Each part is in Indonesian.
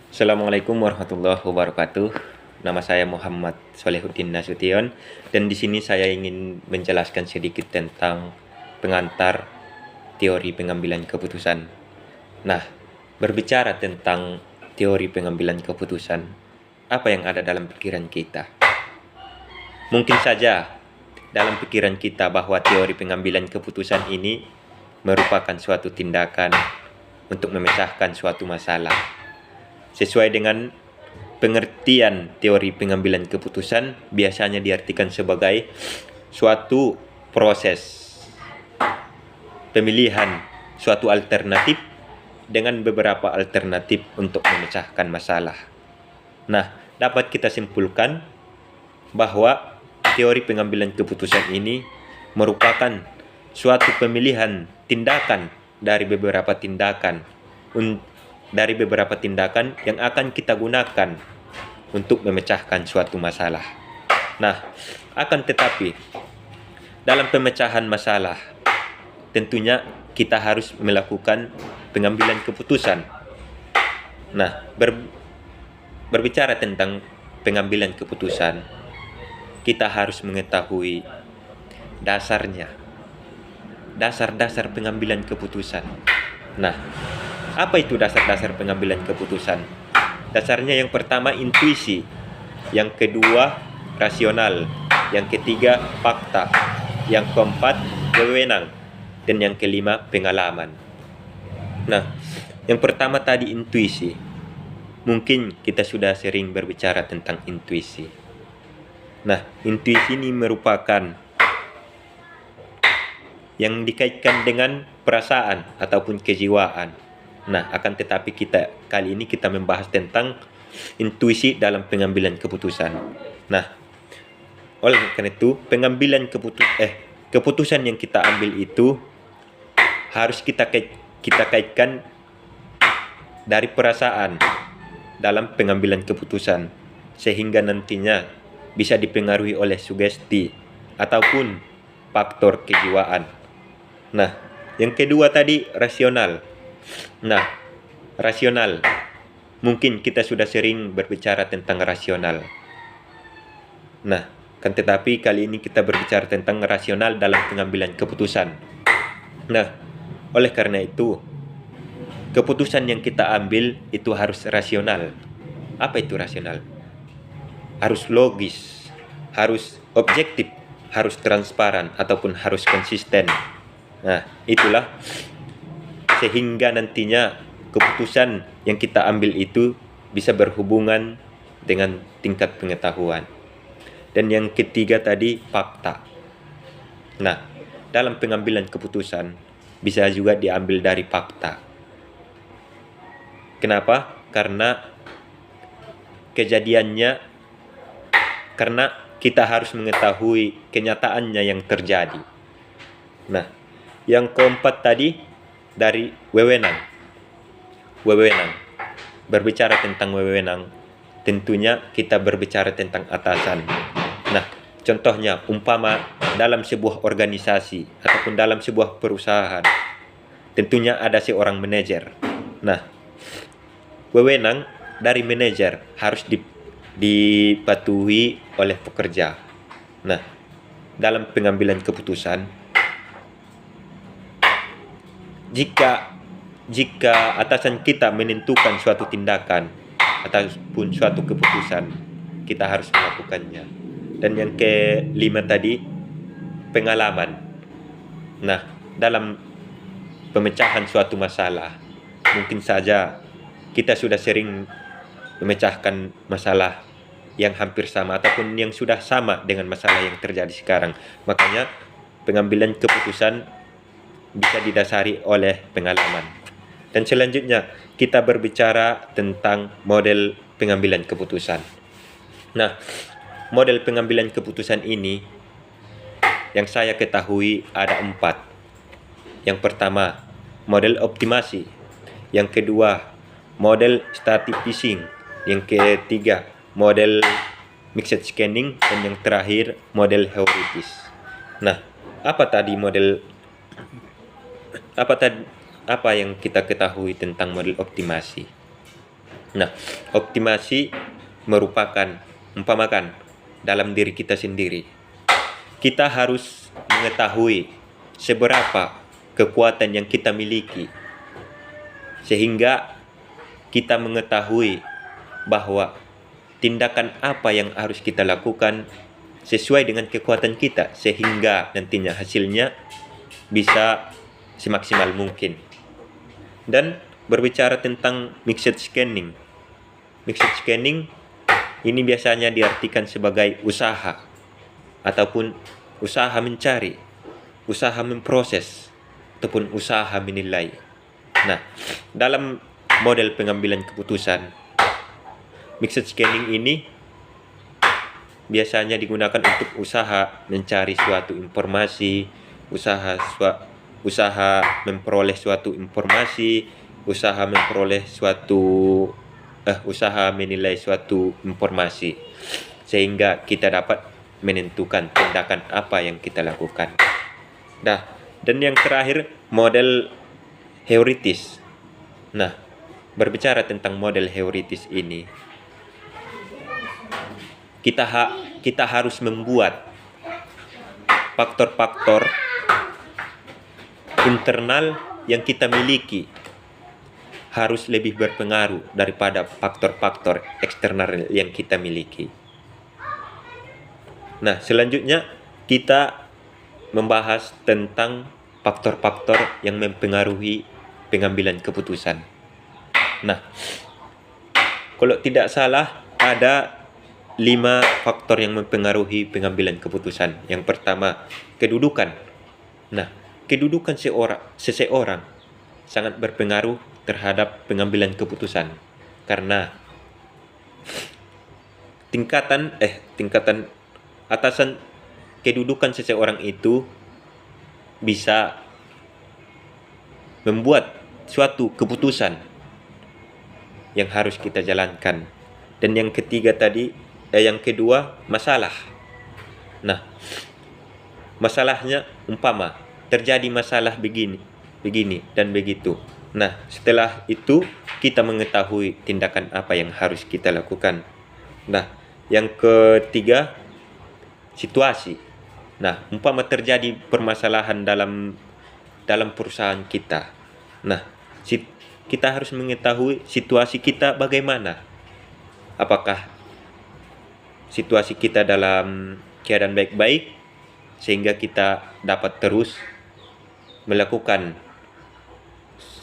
Assalamualaikum warahmatullahi wabarakatuh. Nama saya Muhammad Solehuddin Nasution dan di sini saya ingin menjelaskan sedikit tentang pengantar teori pengambilan keputusan. Nah, berbicara tentang teori pengambilan keputusan, apa yang ada dalam pikiran kita? Mungkin saja dalam pikiran kita bahwa teori pengambilan keputusan ini merupakan suatu tindakan untuk memecahkan suatu masalah. Sesuai dengan pengertian teori pengambilan keputusan, biasanya diartikan sebagai suatu proses pemilihan suatu alternatif dengan beberapa alternatif untuk memecahkan masalah. Nah, dapat kita simpulkan bahwa teori pengambilan keputusan ini merupakan suatu pemilihan tindakan dari beberapa tindakan yang akan kita gunakan untuk memecahkan suatu masalah. Nah, akan tetapi dalam pemecahan masalah tentunya kita harus melakukan pengambilan keputusan. Nah, berbicara tentang pengambilan keputusan, kita harus mengetahui dasar-dasar pengambilan keputusan. Nah, apa itu dasar-dasar pengambilan keputusan? Dasarnya yang pertama intuisi, yang kedua rasional, yang ketiga fakta, yang keempat wewenang, dan yang kelima pengalaman. Nah, yang pertama tadi intuisi. Mungkin kita sudah sering berbicara tentang intuisi. Nah, intuisi ini merupakan yang dikaitkan dengan perasaan ataupun kejiwaan. Nah, akan tetapi kali ini kita membahas tentang intuisi dalam pengambilan keputusan. Nah, oleh karena itu, keputusan yang kita ambil itu harus kita kaitkan dari perasaan dalam pengambilan keputusan, sehingga nantinya bisa dipengaruhi oleh sugesti ataupun faktor kejiwaan. Nah, yang kedua tadi rasional. Nah, rasional. Mungkin kita sudah sering berbicara tentang rasional. Nah, kan tetapi kali ini kita berbicara tentang rasional dalam pengambilan keputusan. Nah, oleh karena itu, keputusan yang kita ambil itu harus rasional. Apa itu rasional? Harus logis, harus objektif, harus transparan, ataupun harus konsisten. Nah, itulah sehingga nantinya keputusan yang kita ambil itu bisa berhubungan dengan tingkat pengetahuan. Dan yang ketiga tadi fakta. Nah, dalam pengambilan keputusan bisa juga diambil dari fakta. Kenapa? Karena karena kita harus mengetahui kenyataannya yang terjadi. Nah, yang keempat tadi dari wewenang. Berbicara tentang wewenang, tentunya kita berbicara tentang atasan. Nah, contohnya umpama dalam sebuah organisasi ataupun dalam sebuah perusahaan, tentunya ada seorang manajer. Nah, wewenang dari manajer harus dipatuhi oleh pekerja. Nah, dalam pengambilan keputusan, jika atasan kita menentukan suatu tindakan ataupun suatu keputusan, kita harus melakukannya. Dan yang kelima tadi pengalaman. Nah, dalam pemecahan suatu masalah, mungkin saja kita sudah sering memecahkan masalah yang hampir sama ataupun yang sudah sama dengan masalah yang terjadi sekarang. Makanya pengambilan keputusan bisa didasari oleh pengalaman. Dan selanjutnya kita berbicara tentang model pengambilan keputusan. Nah, model pengambilan keputusan ini yang saya ketahui ada 4. Yang pertama, model optimasi. Yang kedua, model static fishing. Yang ketiga, model mixed scanning. Dan yang terakhir, model heuristis. Nah, apa yang kita ketahui tentang model optimasi? Nah, optimasi merupakan umpamakan dalam diri kita sendiri. Kita harus mengetahui seberapa kekuatan yang kita miliki, sehingga kita mengetahui bahwa tindakan apa yang harus kita lakukan sesuai dengan kekuatan kita, sehingga nantinya hasilnya bisa semaksimal mungkin. Dan berbicara tentang mixed scanning. Mixed scanning ini biasanya diartikan sebagai usaha ataupun usaha mencari, usaha memproses, ataupun usaha menilai. Nah, dalam model pengambilan keputusan, mixed scanning ini biasanya digunakan untuk usaha mencari suatu informasi, usaha memperoleh suatu informasi, usaha menilai suatu informasi, sehingga kita dapat menentukan tindakan apa yang kita lakukan. Nah, dan yang terakhir, model heuritis. Nah, berbicara tentang model heuritis ini, kita harus membuat faktor-faktor internal yang kita miliki harus lebih berpengaruh daripada faktor-faktor eksternal yang kita miliki. Nah, selanjutnya kita membahas tentang faktor-faktor yang mempengaruhi pengambilan keputusan. Nah, kalau tidak salah ada 5 faktor yang mempengaruhi pengambilan keputusan. Yang pertama, kedudukan. Nah, kedudukan seseorang sangat berpengaruh terhadap pengambilan keputusan, karena tingkatan atasan kedudukan seseorang itu bisa membuat suatu keputusan yang harus kita jalankan. Dan yang kedua, masalah. Nah, masalahnya umpama terjadi masalah begini dan begitu. Nah, setelah itu kita mengetahui tindakan apa yang harus kita lakukan. Nah, yang ketiga, situasi. Nah, umpama terjadi permasalahan dalam perusahaan kita. Nah, kita harus mengetahui situasi kita bagaimana. Apakah situasi kita dalam keadaan baik-baik sehingga kita dapat terus melakukan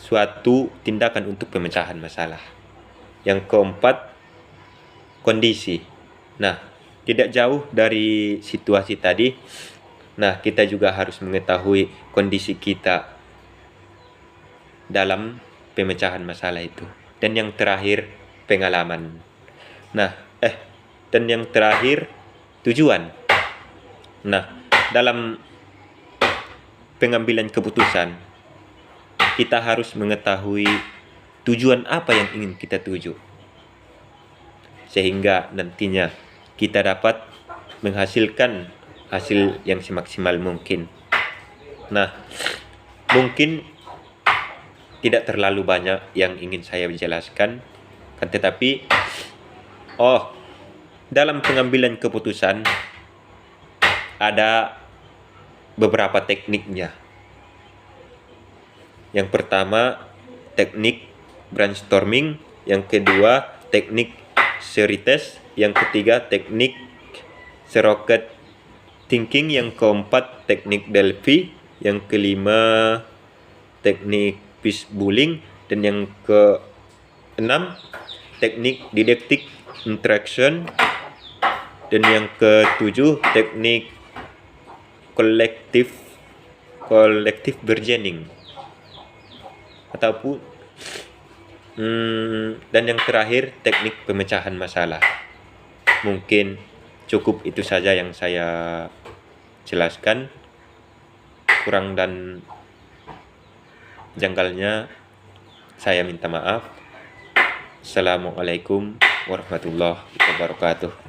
suatu tindakan untuk pemecahan masalah. Yang keempat, kondisi. Nah, tidak jauh dari situasi tadi. Nah, kita juga harus mengetahui kondisi kita dalam pemecahan masalah itu. Dan yang terakhir, pengalaman. Dan yang terakhir, tujuan. Nah, dalam pengambilan keputusan, kita harus mengetahui tujuan apa yang ingin kita tuju, sehingga nantinya kita dapat menghasilkan hasil yang semaksimal mungkin. Nah, mungkin tidak terlalu banyak yang ingin saya jelaskan, tetapi dalam pengambilan keputusan ada beberapa tekniknya. Yang pertama, teknik brainstorming. Yang kedua, teknik retest. Yang ketiga, teknik rocket thinking. Yang keempat, teknik Delphi. Yang kelima, teknik fishbowling. Dan yang keenam, teknik didactic interaction. Dan yang ketujuh, teknik collective bargaining, ataupun dan yang terakhir, teknik pemecahan masalah. Mungkin cukup itu saja yang saya jelaskan. Kurang dan janggalnya saya minta maaf. Assalamualaikum warahmatullahi wabarakatuh.